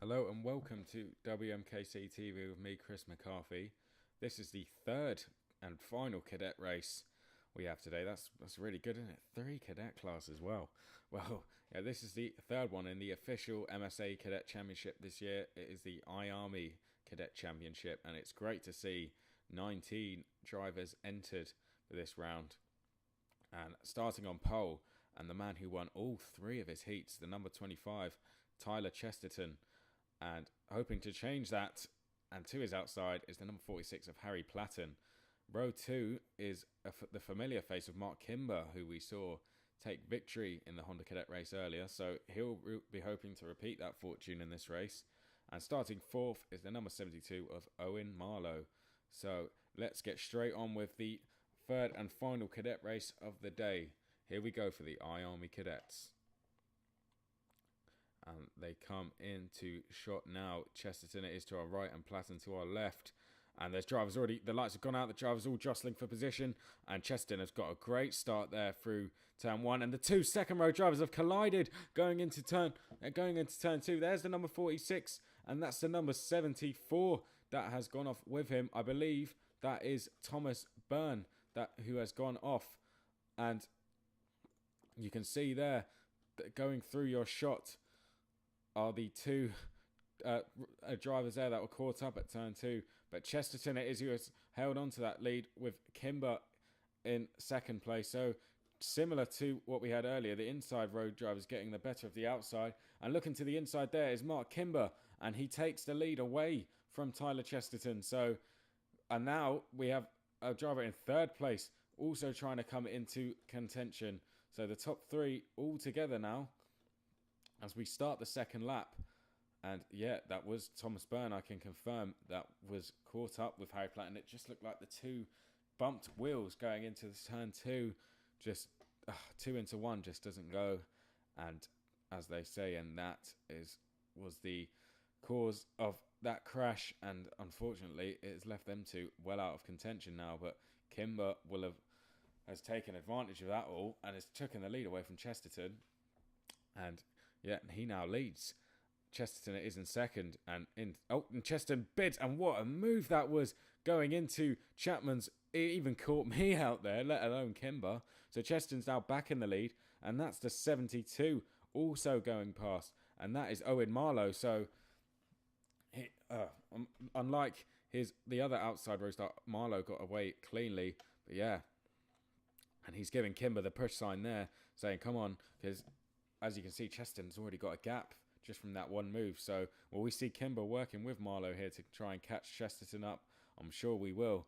Hello and welcome to WMKC TV with me, Chris McCarthy. This is the third and final cadet race we have today. That's really good, isn't it? 3 cadet classes as well. Well, yeah, this is the third one in the official MSA Cadet Championship this year. It is the IAME Cadet Championship, and it's great to see 19 drivers entered for this round. And starting on pole, and the man who won all 3 of his heats, the number 25, Tyler Chesterton. And hoping to change that, and to his outside, is the number 46 of Harry Platten. Row 2 is the familiar face of Mark Kimber, who we saw take victory in the Honda Cadet race earlier. So he'll be hoping to repeat that fortune in this race. And starting 4th is the number 72 of Owen Marlowe. So let's get straight on with the third and final cadet race of the day. Here we go for the IAME Cadets. And they come into shot now. Chesterton is to our right and Platten to our left. And there's drivers already, the lights have gone out, the drivers all jostling for position. And Chesterton has got a great start there through turn 1. And the 2 second row drivers have collided going into turn 2. There's the number 46. And that's the number 74 that has gone off with him. I believe that is Thomas Byrne who has gone off. And you can see there that going through your shot are the 2 drivers there that were caught up at turn 2. But Chesterton it is who has held on to that lead with Kimber in second place. So similar to what we had earlier, the inside road drivers getting the better of the outside. And looking to the inside there is Mark Kimber, and he takes the lead away from Tyler Chesterton. So, and now we have a driver in third place also trying to come into contention. So the top 3 all together now as we start the second lap. And yeah, that was Thomas Byrne. I can confirm that was caught up with Harry Platten. It just looked like the 2 bumped wheels going into the turn 2. Just 2 into 1 just doesn't go. And as they say, and that was the cause of that crash. And unfortunately, it has left them 2 well out of contention now. But Kimber has taken advantage of that all and has taken the lead away from Chesterton. And yeah, he now leads. Chesterton is in second, and Chesterton bids, and what a move that was going into Chapman's. It even caught me out there, let alone Kimber. So Chesterton's now back in the lead, and that's the 72 also going past, and that is Owen Marlowe. So unlike the other outside row start, Marlowe got away cleanly, but yeah, and he's giving Kimber the push sign there, saying come on, because as you can see, Chesterton's already got a gap just from that one move. So will we see Kimber working with Marlowe here to try and catch Chesterton up? I'm sure we will.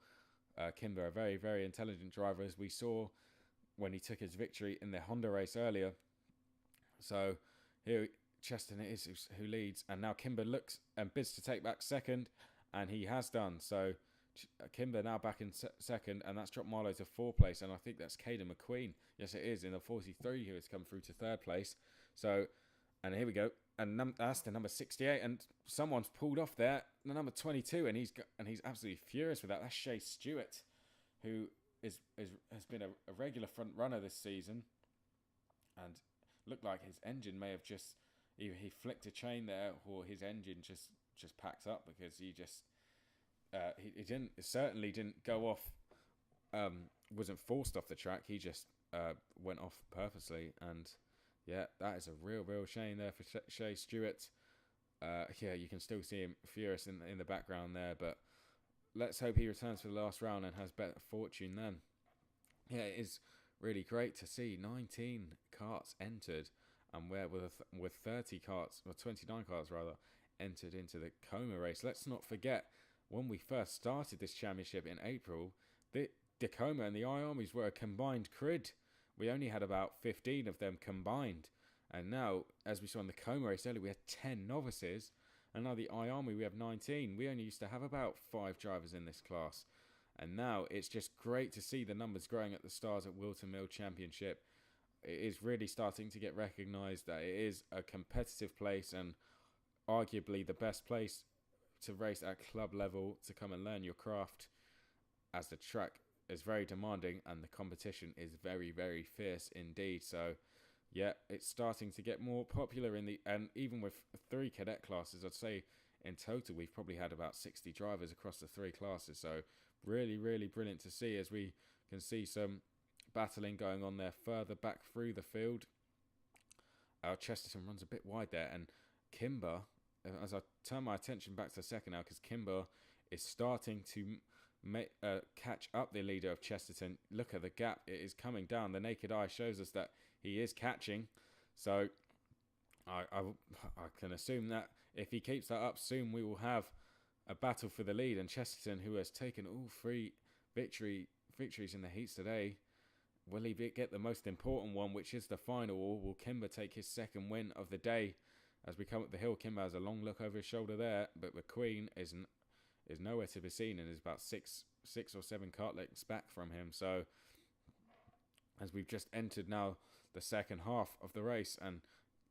Kimber, a very, very intelligent driver, as we saw when he took his victory in the Honda race earlier. So here Chesterton is who leads, and now Kimber looks and bids to take back second, and he has done. So Kimber now back in second, and that's dropped Marlowe to 4th place, and I think that's Caden McQueen. Yes, it is, in the 43 who has come through to 3rd place. So, and here we go, and that's the number 68, and someone's pulled off there, the number 22, and he's absolutely furious with that. That's Shea Stewart, who has been a regular front runner this season, and looked like his engine may have just either he flicked a chain there, or his engine just packed up, because he just. He certainly didn't go off, wasn't forced off the track. He just went off purposely, and yeah, that is a real shame there for Shea Stewart. Yeah, you can still see him furious in the background there, but let's hope he returns for the last round and has better fortune then. Yeah, it is really great to see 19 karts entered, and with 30 karts, or 29 karts rather, entered into the Coma race. Let's not forget, when we first started this championship in April, the Coma and the IAMEs were a combined grid. We only had about 15 of them combined. And now, as we saw in the Coma race earlier, we had 10 novices. And now the IAME, we have 19. We only used to have about 5 drivers in this class. And now it's just great to see the numbers growing at the Stars at Whilton Mill Championship. It is really starting to get recognised that it is a competitive place, and arguably the best place to race at club level, to come and learn your craft, as the track is very demanding and the competition is very, very fierce indeed. So yeah, it's starting to get more popular and even with 3 cadet classes, I'd say in total we've probably had about 60 drivers across the 3 classes. So really, really brilliant to see, as we can see some battling going on there further back through the field. Chesterton runs a bit wide there, and Kimber, as I turn my attention back to the second now, because Kimber is starting to catch up the leader of Chesterton. Look at the gap, it is coming down. The naked eye shows us that he is catching, so I can assume that if he keeps that up, soon we will have a battle for the lead. And Chesterton, who has taken all 3 victories in the heats today, will he get the most important one, which is the final, or will Kimber take his second win of the day? As we come up the hill, Kimber has a long look over his shoulder there, but McQueen is nowhere to be seen and is about six or 7 cart lengths back from him. So as we've just entered now the second half of the race, and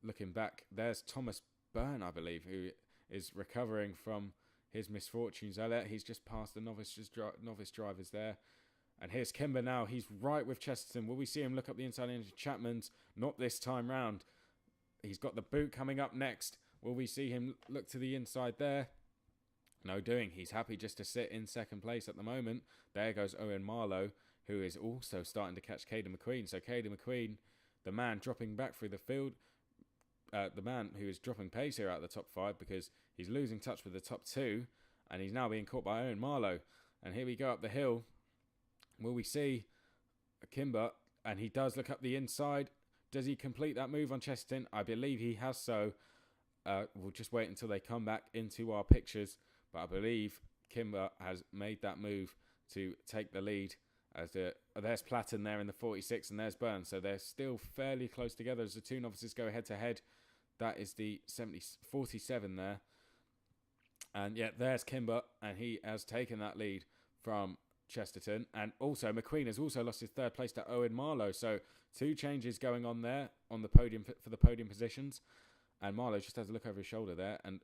looking back, there's Thomas Byrne, I believe, who is recovering from his misfortunes. He's just passed the novice drivers there. And here's Kimber now. He's right with Chesterton. Will we see him look up the inside into Chapman's? Not this time round. He's got the boot coming up next. Will we see him look to the inside there? No doing. He's happy just to sit in second place at the moment. There goes Owen Marlowe, who is also starting to catch Caden McQueen. So Caden McQueen, the man dropping back through the field, the man who is dropping pace here out of the top 5, because he's losing touch with the top 2, and he's now being caught by Owen Marlowe. And here we go up the hill. Will we see Kimber? And he does look up the inside. Does he complete that move on Chesterton? I believe he has so. We'll just wait until they come back into our pictures. But I believe Kimber has made that move to take the lead. There's Platten there in the 46, and there's Burns. So they're still fairly close together as the 2 novices go head to head. That is the 47 there. And yeah, there's Kimber, and he has taken that lead from Chesterton. And also McQueen has also lost his 3rd place to Owen Marlowe. So 2 changes going on there on the podium for the podium positions. And Marlowe just has a look over his shoulder there. And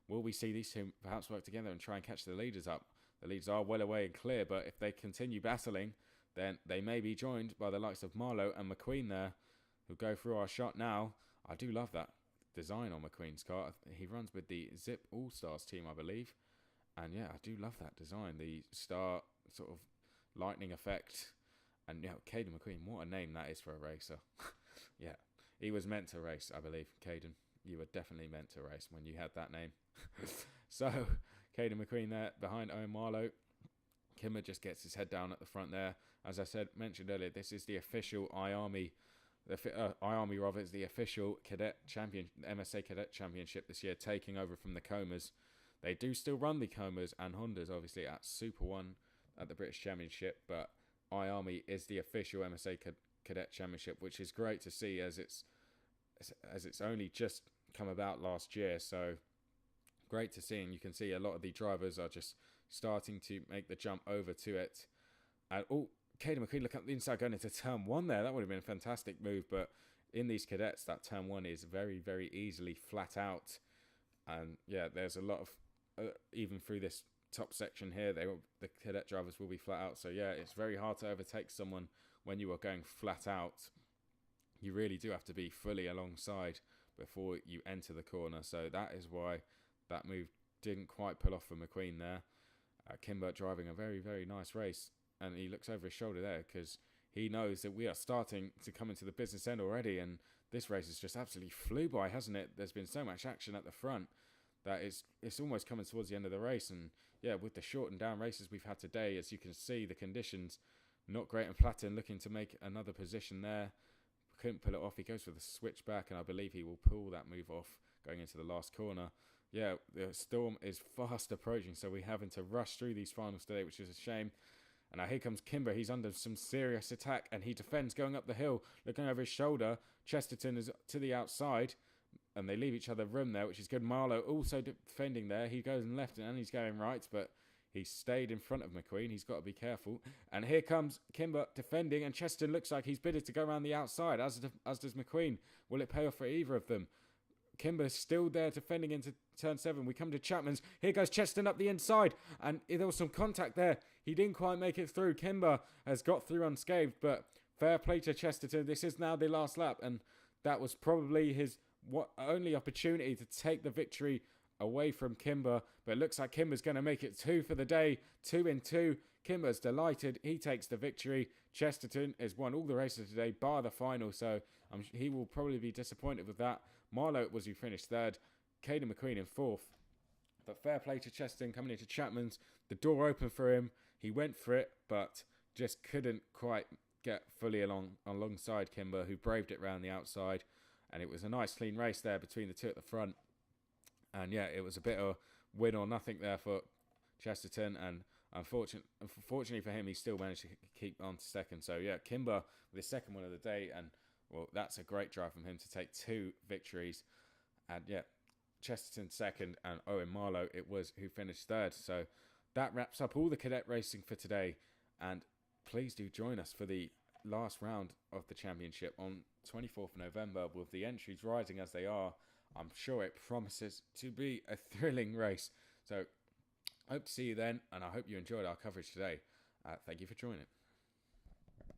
will we see these 2 perhaps work together and try and catch the leaders up? The leaders are well away and clear, but if they continue battling, then they may be joined by the likes of Marlowe and McQueen there, who go through our shot now. I do love that design on McQueen's car. He runs with the Zip All-Stars team, I believe. And yeah, I do love that design. The star sort of lightning effect. And yeah, Caden McQueen, what a name that is for a racer. Yeah, he was meant to race, I believe. Caden, you were definitely meant to race when you had that name. So, Caden McQueen there behind Owen Marlowe. Kimber just gets his head down at the front there. As I mentioned earlier, this is the official IAME. IAME is the official cadet champion, MSA Cadet Championship this year, taking over from the Comas. They do still run the Comas and Hondas, obviously, at Super 1 at the British Championship, but IAME is the official MSA Cadet Championship, which is great to see as it's only just come about last year. So great to see, and you can see a lot of the drivers are just starting to make the jump over to it. And Caden McQueen, look up the inside going into turn 1 there. That would have been a fantastic move, but in these cadets, that turn 1 is very, very easily flat out. And yeah, there's a lot of even through this top section here, the cadet drivers will be flat out. So yeah, it's very hard to overtake someone when you are going flat out. You really do have to be fully alongside before you enter the corner. So that is why that move didn't quite pull off for McQueen there. Kimber driving a very, very nice race, and he looks over his shoulder there because he knows that we are starting to come into the business end already, and this race has just absolutely flew by, hasn't it? There's been so much action at the front that it's almost coming towards the end of the race. And yeah, with the shortened down races we've had today, as you can see, the conditions not great. And Platten looking to make another position there, couldn't pull it off. He goes for the switchback, and I believe he will pull that move off going into the last corner. Yeah, the storm is fast approaching, so we're having to rush through these finals today, which is a shame. And now here comes Kimber. He's under some serious attack, and he defends going up the hill, looking over his shoulder. Chesterton is to the outside, and they leave each other room there, which is good. Marlowe also defending there. He goes left and he's going right, but he stayed in front of McQueen. He's got to be careful. And here comes Kimber defending, and Chesterton looks like he's bidded to go around the outside, as does McQueen. Will it pay off for either of them? Kimber's still there defending into turn 7. We come to Chapman's. Here goes Chesterton up the inside, and there was some contact there. He didn't quite make it through. Kimber has got through unscathed, but fair play to Chesterton. This is now the last lap, and that was probably his only opportunity to take the victory away from Kimber. But it looks like Kimber's going to make it 2 for the day. 2 in 2. Kimber's delighted. He takes the victory. Chesterton has won all the races today, bar the final. So he will probably be disappointed with that. Marlowe was who finished 3rd. Caden McQueen in 4th. But fair play to Chesterton coming into Chapman's. The door opened for him. He went for it, but just couldn't quite get fully alongside Kimber, who braved it round the outside. And it was a nice clean race there between the two at the front. And yeah, it was a bit of win or nothing there for Chesterton. And unfortunately for him, he still managed to keep on to 2nd. So yeah, Kimber with his 2nd win of the day. And well, that's a great drive from him to take 2 victories. And yeah, Chesterton 2nd and Owen Marlowe it was who finished 3rd. So that wraps up all the cadet racing for today. And please do join us for the last round of the championship on 24th of November with the entries rising as they are. I'm sure it promises to be a thrilling race. So hope to see you then, and I hope you enjoyed our coverage today. Thank you for joining.